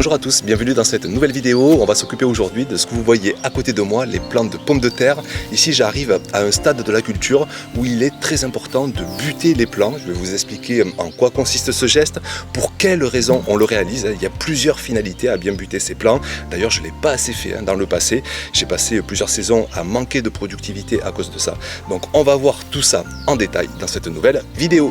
Bonjour à tous, bienvenue dans cette nouvelle vidéo. On va s'occuper aujourd'hui de ce que vous voyez à côté de moi, les plants de pommes de terre. Ici j'arrive à un stade de la culture où il est très important de buter les plants. Je vais vous expliquer en quoi consiste ce geste, pour quelles raisons on le réalise. Il y a plusieurs finalités à bien buter ces plants. D'ailleurs je ne l'ai pas assez fait dans le passé. J'ai passé plusieurs saisons à manquer de productivité à cause de ça. Donc on va voir tout ça en détail dans cette nouvelle vidéo.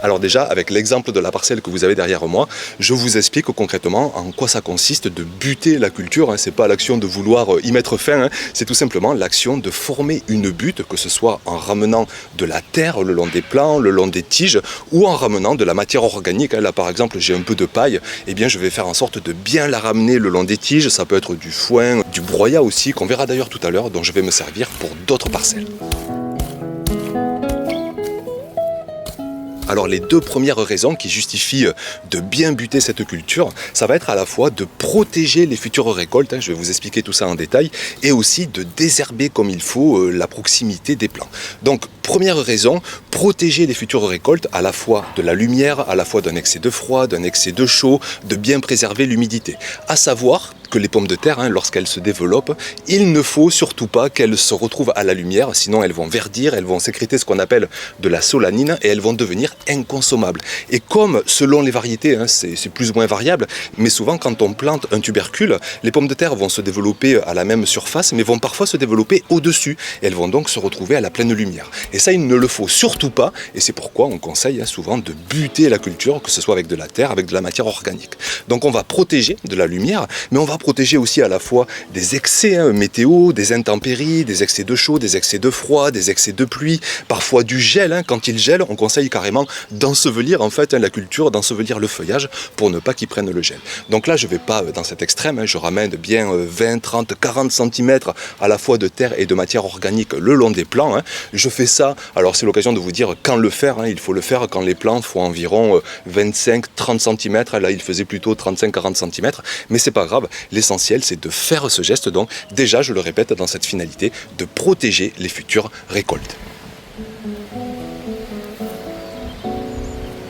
Alors déjà, avec l'exemple de la parcelle que vous avez derrière moi, je vous explique concrètement en quoi ça consiste de buter la culture. Ce n'est pas l'action de vouloir y mettre fin, c'est tout simplement l'action de former une butte, que ce soit en ramenant de la terre le long des plants, le long des tiges, ou en ramenant de la matière organique. Là par exemple, j'ai un peu de paille, et bien je vais faire en sorte de bien la ramener le long des tiges. Ça peut être du foin, du broyat aussi, qu'on verra d'ailleurs tout à l'heure, dont je vais me servir pour d'autres parcelles. Alors les deux premières raisons qui justifient de bien buter cette culture, ça va être à la fois de protéger les futures récoltes, je vais vous expliquer tout ça en détail, et aussi de désherber comme il faut la proximité des plants. Donc première raison, protéger les futures récoltes à la fois de la lumière, à la fois d'un excès de froid, d'un excès de chaud, de bien préserver l'humidité. À savoir que les pommes de terre, lorsqu'elles se développent, il ne faut surtout pas qu'elles se retrouvent à la lumière, sinon elles vont verdir, elles vont sécréter ce qu'on appelle de la solanine et elles vont devenir inconsommables. Et comme selon les variétés, c'est plus ou moins variable, mais souvent quand on plante un tubercule, les pommes de terre vont se développer à la même surface, mais vont parfois se développer au-dessus. Et elles vont donc se retrouver à la pleine lumière. Et ça, il ne le faut surtout pas, et c'est pourquoi on conseille souvent de buter la culture, que ce soit avec de la terre, avec de la matière organique. Donc on va protéger de la lumière, mais on va protéger aussi à la fois des excès météo, des intempéries, des excès de chaud, des excès de froid, des excès de pluie, parfois du gel. Quand il gèle, on conseille carrément d'ensevelir la culture, d'ensevelir le feuillage pour ne pas qu'il prenne le gel. Donc là, je ne vais pas dans cet extrême, je ramène bien 20, 30, 40 cm à la fois de terre et de matière organique le long des plants. Je fais ça, alors c'est l'occasion de vous dire quand le faire, il faut le faire quand les plants font environ 25-30 cm, là il faisait plutôt 35-40 cm, mais c'est pas grave. L'essentiel, c'est de faire ce geste, donc déjà, je le répète, dans cette finalité, de protéger les futures récoltes.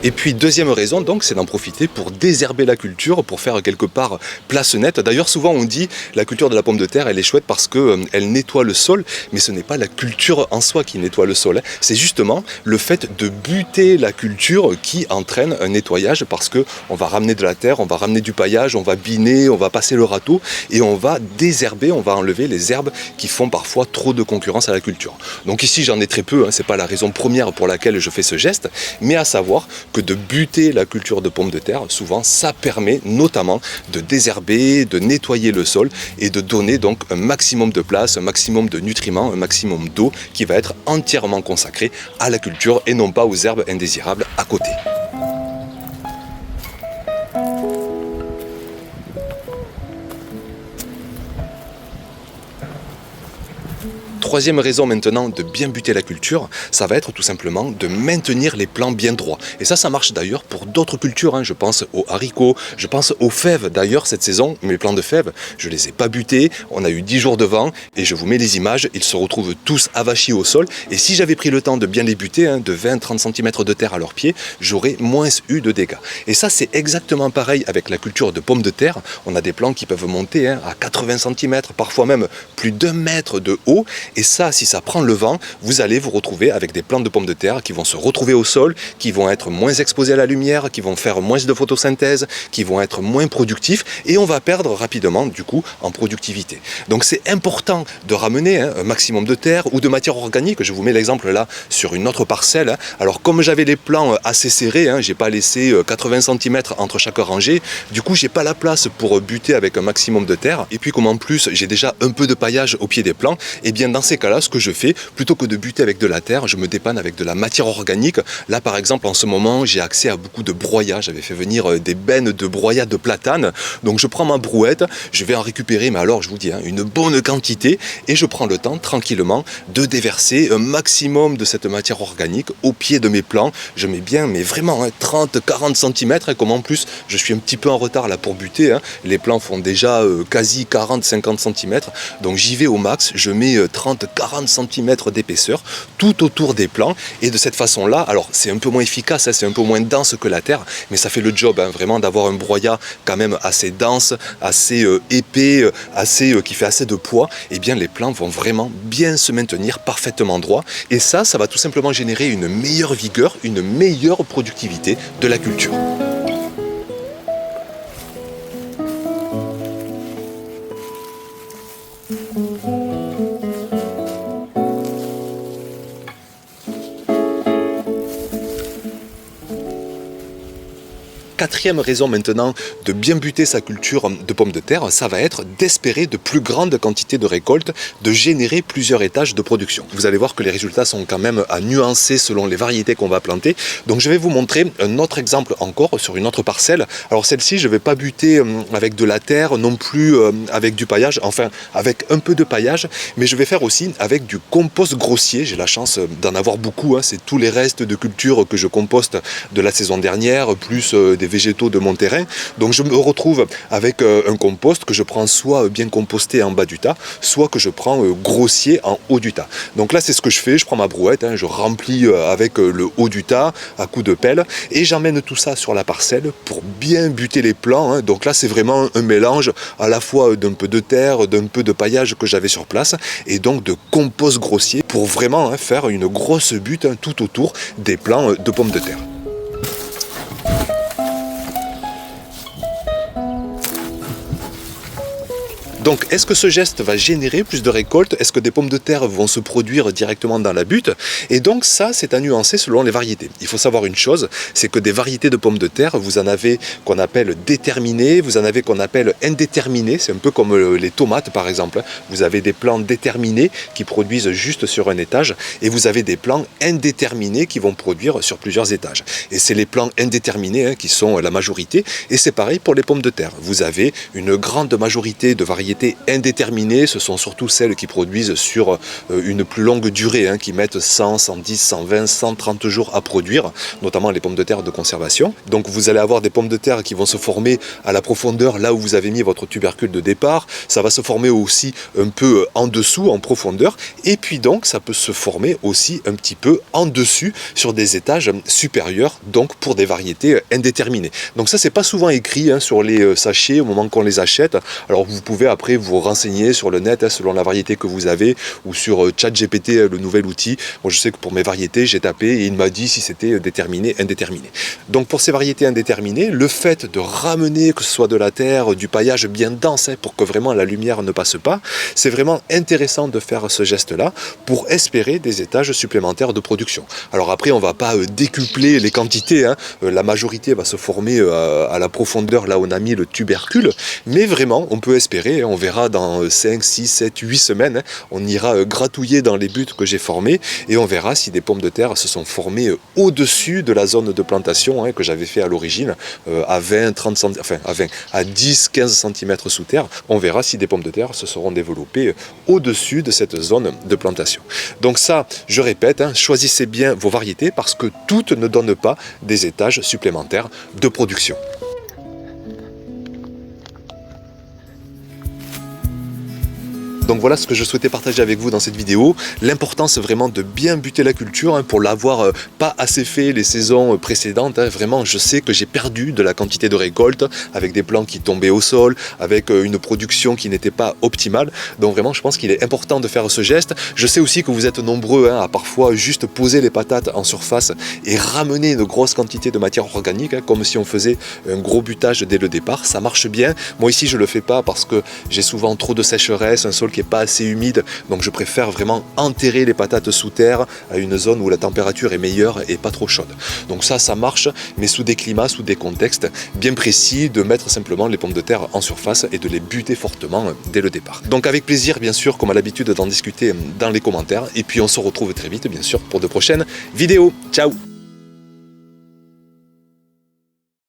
Et puis deuxième raison, donc, c'est d'en profiter pour désherber la culture, pour faire quelque part place nette. D'ailleurs, souvent on dit la culture de la pomme de terre, elle est chouette parce qu'elle nettoie le sol, mais ce n'est pas la culture en soi qui nettoie le sol. C'est justement le fait de buter la culture qui entraîne un nettoyage parce qu'on va ramener de la terre, on va ramener du paillage, on va biner, on va passer le râteau et on va désherber, on va enlever les herbes qui font parfois trop de concurrence à la culture. Donc ici, j'en ai très peu, c'est pas la raison première pour laquelle je fais ce geste, mais à savoir que de buter la culture de pommes de terre, souvent ça permet notamment de désherber, de nettoyer le sol et de donner donc un maximum de place, un maximum de nutriments, un maximum d'eau qui va être entièrement consacré à la culture et non pas aux herbes indésirables à côté. Troisième raison maintenant de bien buter la culture, ça va être tout simplement de maintenir les plants bien droits. Et ça marche d'ailleurs pour d'autres cultures. Je pense aux haricots, je pense aux fèves. D'ailleurs, cette saison, mes plants de fèves, je ne les ai pas butés. On a eu 10 jours de vent et je vous mets les images. Ils se retrouvent tous avachis au sol. Et si j'avais pris le temps de bien les buter, de 20-30 cm de terre à leurs pieds, j'aurais moins eu de dégâts. Et ça, c'est exactement pareil avec la culture de pommes de terre. On a des plants qui peuvent monter à 80 cm, parfois même plus d'1 mètre de haut. Et ça, si ça prend le vent, vous allez vous retrouver avec des plants de pommes de terre qui vont se retrouver au sol, qui vont être moins exposés à la lumière, qui vont faire moins de photosynthèse, qui vont être moins productifs et on va perdre rapidement du coup en productivité. Donc c'est important de ramener un maximum de terre ou de matière organique. Je vous mets l'exemple là sur une autre parcelle. Alors comme j'avais les plants assez serrés, j'ai pas laissé 80 cm entre chaque rangée, du coup j'ai pas la place pour buter avec un maximum de terre. Et puis comme en plus j'ai déjà un peu de paillage au pied des plants, et bien dans ces cas-là, ce que je fais, plutôt que de buter avec de la terre, je me dépanne avec de la matière organique. Là, par exemple, en ce moment, j'ai accès à beaucoup de broyats. J'avais fait venir des bennes de broyats de platane. Donc, je prends ma brouette, je vais en récupérer, mais alors, je vous dis, une bonne quantité, et je prends le temps, tranquillement, de déverser un maximum de cette matière organique au pied de mes plants. Je mets bien, mais vraiment, 30-40 cm, et comme en plus, je suis un petit peu en retard là pour buter, les plants font déjà quasi 40-50 cm, donc j'y vais au max, je mets 30 30-40 cm d'épaisseur tout autour des plants. Et de cette façon-là, alors c'est un peu moins efficace, hein, c'est un peu moins dense que la terre, mais ça fait le job, hein, vraiment d'avoir un broyat quand même assez dense, assez épais, qui fait assez de poids. Et bien les plants vont vraiment bien se maintenir parfaitement droit. Et ça va tout simplement générer une meilleure vigueur, une meilleure productivité de la culture. Quatrième raison maintenant de bien buter sa culture de pommes de terre, ça va être d'espérer de plus grandes quantités de récoltes, de générer plusieurs étages de production. Vous allez voir que les résultats sont quand même à nuancer selon les variétés qu'on va planter. Donc je vais vous montrer un autre exemple encore sur une autre parcelle. Alors celle-ci, je ne vais pas buter avec de la terre, non plus avec du paillage, enfin avec un peu de paillage, mais je vais faire aussi avec du compost grossier. J'ai la chance d'en avoir beaucoup, hein. C'est tous les restes de culture que je composte de la saison dernière, plus des végétaux de mon terrain. Donc je me retrouve avec un compost que je prends soit bien composté en bas du tas, soit que je prends grossier en haut du tas. Donc là c'est ce que je fais, je prends ma brouette, hein, je remplis avec le haut du tas à coups de pelle et j'emmène tout ça sur la parcelle pour bien buter les plants, hein. Donc là c'est vraiment un mélange à la fois d'un peu de terre, d'un peu de paillage que j'avais sur place et donc de compost grossier pour vraiment, hein, faire une grosse butte, hein, tout autour des plants de pommes de terre. Donc, est-ce que ce geste va générer plus de récoltes? Est-ce que des pommes de terre vont se produire directement dans la butte? Et donc ça, c'est à nuancer selon les variétés. Il faut savoir une chose, c'est que des variétés de pommes de terre, vous en avez qu'on appelle déterminées, vous en avez qu'on appelle indéterminées, c'est un peu comme les tomates par exemple. Vous avez des plants déterminés qui produisent juste sur un étage, et vous avez des plants indéterminés qui vont produire sur plusieurs étages. Et c'est les plants indéterminés, hein, qui sont la majorité, et c'est pareil pour les pommes de terre. Vous avez une grande majorité de variétés indéterminées, ce sont surtout celles qui produisent sur une plus longue durée, hein, qui mettent 100, 110, 120, 130 jours à produire, notamment les pommes de terre de conservation. Donc vous allez avoir des pommes de terre qui vont se former à la profondeur là où vous avez mis votre tubercule de départ, ça va se former aussi un peu en dessous, en profondeur, et puis donc ça peut se former aussi un petit peu en dessus sur des étages supérieurs, donc pour des variétés indéterminées. Donc ça c'est pas souvent écrit, hein, sur les sachets au moment qu'on les achète. Alors vous pouvez après vous renseigner sur le net, hein, selon la variété que vous avez, ou sur ChatGPT, le nouvel outil. Moi je sais que pour mes variétés, j'ai tapé et il m'a dit si c'était déterminé, indéterminé. Donc pour ces variétés indéterminées, le fait de ramener, que ce soit de la terre, du paillage bien dense, hein, pour que vraiment la lumière ne passe pas, c'est vraiment intéressant de faire ce geste-là pour espérer des étages supplémentaires de production. Alors après, on ne va pas décupler les quantités, hein. La majorité va se former à la profondeur là où on a mis le tubercule, mais vraiment, on peut espérer, on verra dans 5, 6, 7, 8 semaines, on ira gratouiller dans les buttes que j'ai formées et on verra si des pommes de terre se sont formées au-dessus de la zone de plantation, hein, que j'avais fait à l'origine, à 20, 30 cm, enfin à 10, 15 cm sous terre. On verra si des pommes de terre se seront développées au-dessus de cette zone de plantation. Donc ça, je répète, hein, choisissez bien vos variétés parce que toutes ne donnent pas des étages supplémentaires de production. Donc voilà ce que je souhaitais partager avec vous dans cette vidéo. L'importance vraiment de bien buter la culture, hein, pour l'avoir pas assez fait les saisons précédentes. Hein. Vraiment, je sais que j'ai perdu de la quantité de récolte avec des plants qui tombaient au sol, avec une production qui n'était pas optimale. Donc vraiment, je pense qu'il est important de faire ce geste. Je sais aussi que vous êtes nombreux, hein, à parfois juste poser les patates en surface et ramener une grosse quantité de matière organique, hein, comme si on faisait un gros butage dès le départ. Ça marche bien. Moi ici, je le fais pas parce que j'ai souvent trop de sécheresse, un sol qui est pas assez humide, donc je préfère vraiment enterrer les patates sous terre à une zone où la température est meilleure et pas trop chaude. Donc ça marche, mais sous des climats, sous des contextes bien précis, de mettre simplement les pommes de terre en surface et de les buter fortement dès le départ. Donc avec plaisir, bien sûr, comme à l'habitude, d'en discuter dans les commentaires, et puis on se retrouve très vite, bien sûr, pour de prochaines vidéos. Ciao!